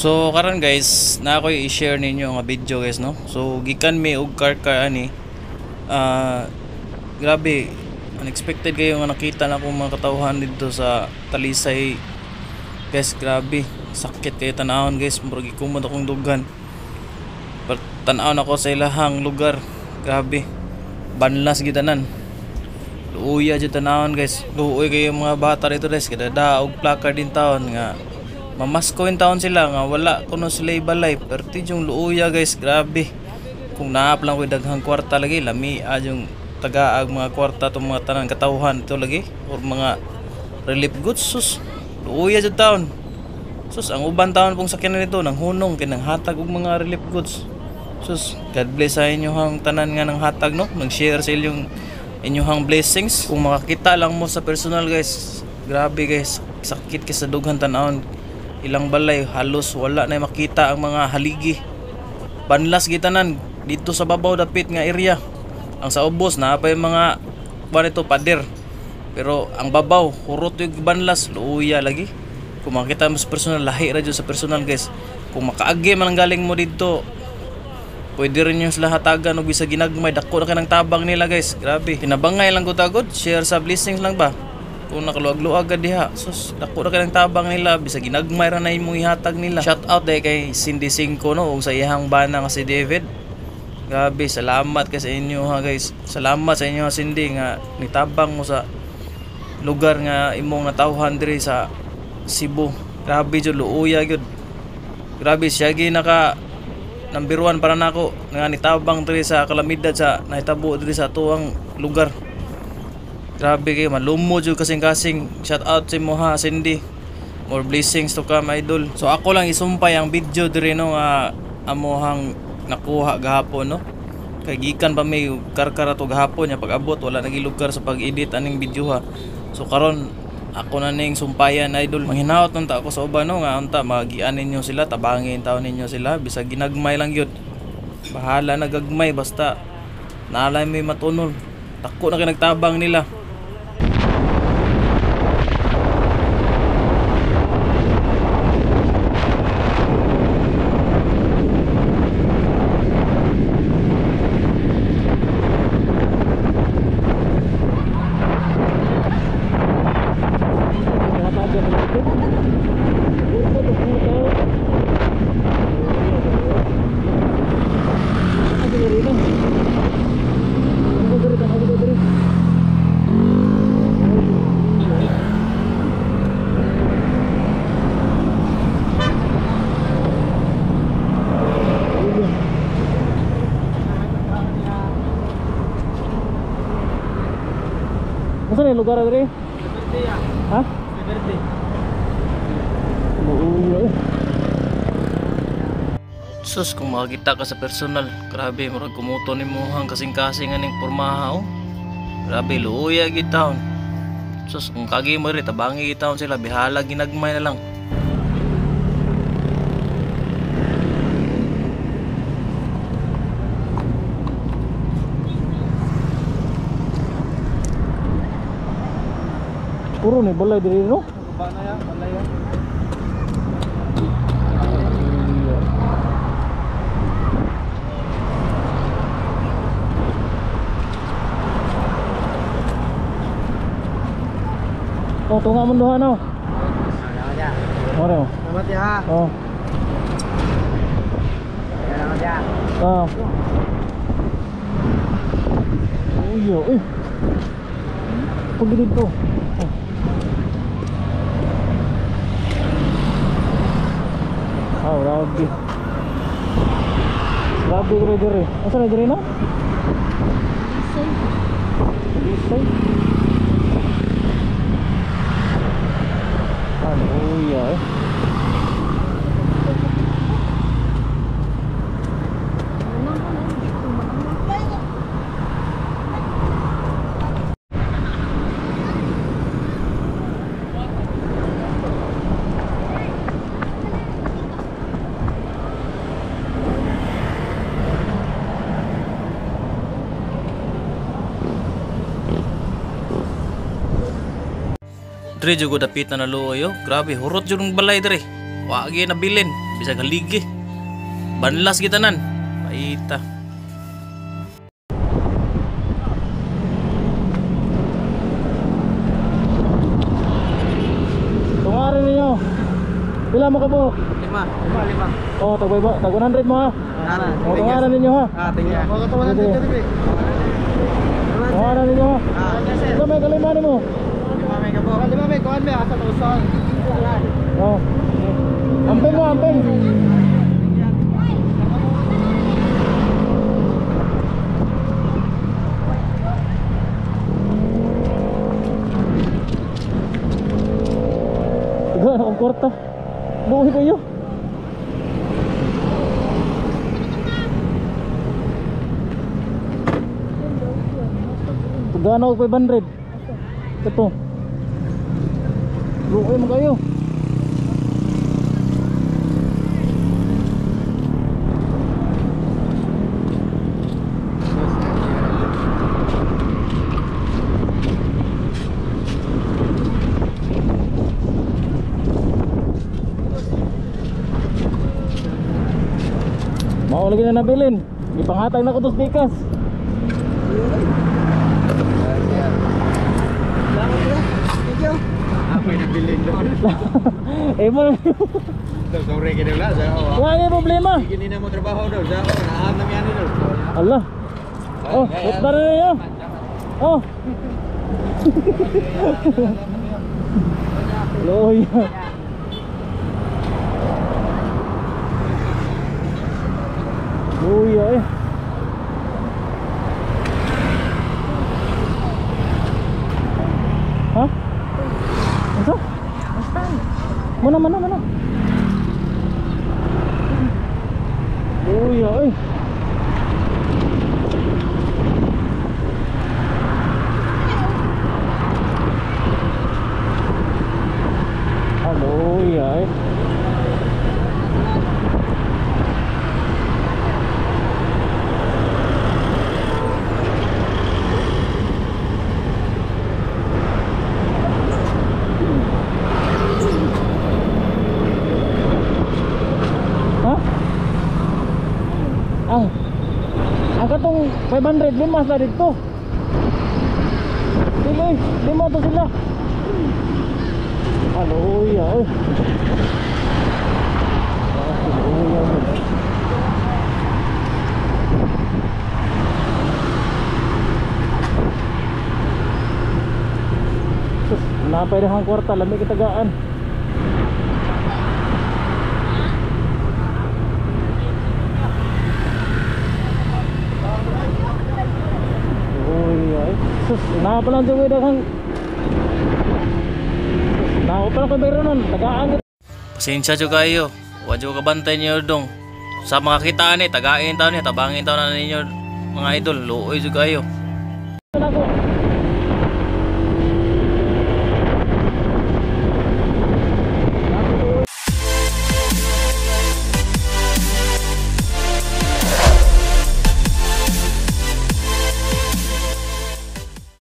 So karon guys, na ako i-share ninyo nga video guys no. So gikan mi og car ani grabe unexpected kayo nga nakita na akong mga katawhan dito sa Talisay. Guys, grabe sakit kayo tanahon guys, murag ikumot akong dugan. Tan-aw ako sa ilahang lugar. Grabe. Banlas gitanan. Luuya jud tanahon guys. Luoy kayo mga bata dito guys, kada og placard din taon nga mamasko in taon sila nga wala kuno sila ibalay perti yung luuya guys. Grabe, kung naap lang ko daghang kwarta lagi lami yung tagaag mga kwarta tong mga tanan katawhan ito lagi or mga relief goods. Sus luuya jud taon. Sus ang uban taon pong sakyanan nito nang hunong kinang hatag og mga relief goods. Sus God bless sa inyohang tanan nga nang hatag no, nang share sa inyohang blessings. Kung makakita lang mo sa personal guys, grabe guys, sakit kay sa dughan tanawon. Ilang balay halos wala na makita ang mga haligi. Banlas gitanan dito sa babaw dapit nga area. Ang sa ubos na pa yung mga ito pader. Pero ang babaw hurot yung banlas, luuya lagi. Kung makita mo sa personal, lahi ra jud sa personal guys. Kung makaagi man ang galing mo dito, pwede rin yung sila hatagan o bisa ginagmay. Dako na kanang tabang nila guys. Grabe, pinabangay lang ko tagod, share sa blessings lang ba. Kung nakaluag-luag ka diha, sus dako na kanang tabang nila, bisa ginagmay ra na imong ihatag nila. Shout out day kay Cindy Cinco no, og sa iyang bana nga si David. Grabe, salamat kay sa inyo ha guys. Salamat sa inyo ha Cindy nga nitabang mo sa lugar nga imong natawhan diri sa Cebu. Grabe jud, luuya gyud. Grabe siya gi naka number 1 para nako nga nitabang diri sa kalamidad sa nahitabo diri sa tuwang lugar. Grabe kayo, malumo jud kasing-kasing. Shout out sa mo ha Cindy. More blessings to come idol. So ako lang isumpay ang video diri no nga amohang nakuha gahapon no. Kay gikan pa may karkara to gahapon nya pag-abot wala nagilugar sa pag-edit aning video ha. So karon ako na ning sumpayan idol. Manghinaot nung ta ako sa uban no nga unta magian ninyo sila, tabangin taon ninyo sila bisag ginagmay lang gyud. Bahala na gagmay basta naalay may matunol. Tako na kay nagtabang nila. Saan yung lugar dito? Ha? Verde. Sus, kung makakita ka sa personal, grabe, murag kumuto ni muhang kasing-kasing aning pormaha oh. Grabe, luuya gitaon. Sus, kung kagi mo rin, tabangi gitaon sila, bihala ginagmay na lang. Puro nih balay diri no? Bana ya, balay ya. Oh, tunga mo doha no. Salamat ya. Ore. Salamat ya. Oh. Salamat ya. Oh. Oh yo, Pag dito. Oh. Ah, grabe. Grabe dire. Asa na dire no? Isay. Ano ya Dre jud ko dapit na naluoy yo. Grabe, hurot jud ng balay dre. wagi nabilin bisag haligi. Banlas kita nan. Paita. Tungarin ninyo. Pila mo ka po? 5. Oh, tag 100 mo ha. O, tungaran ninyo ha. Tingnan. Tungaran ninyo ha. Ito may kalimani mo. 5 may kuan may asa usan. Oh. Amping mo, amping. Tiga na kong kwarta. Buhay kayo. Gana ko 500. Ito. Buhay mo kayo. Mau lagi na nabilin. Ipanghatag na ko tos bikas. May nabilin doon. Eh mo. Sorry kini wala sa. Wala problema. Gini na mo trabaho daw sa nahan na yan daw. Allah. Oh, putar na niyo. Oh. Loy. Loy eh. Hah? Ano? Mana? Uy, ay. Halo, ay. Ang katong 500 limas na dito. Sila eh, lima to sila. Hallelujah eh. Hallelujah. Sus, napay na ang kwarta, lamig kitagaan. Sus, napalang dyan ko kang napalang ko meron nun, tagaan. Pasensya dyan kayo, wadyo kabantay niyo dong. Sa mga kitaan tagain tao niya, tabangin tao na ninyo mga idol, luoy dyan kayo.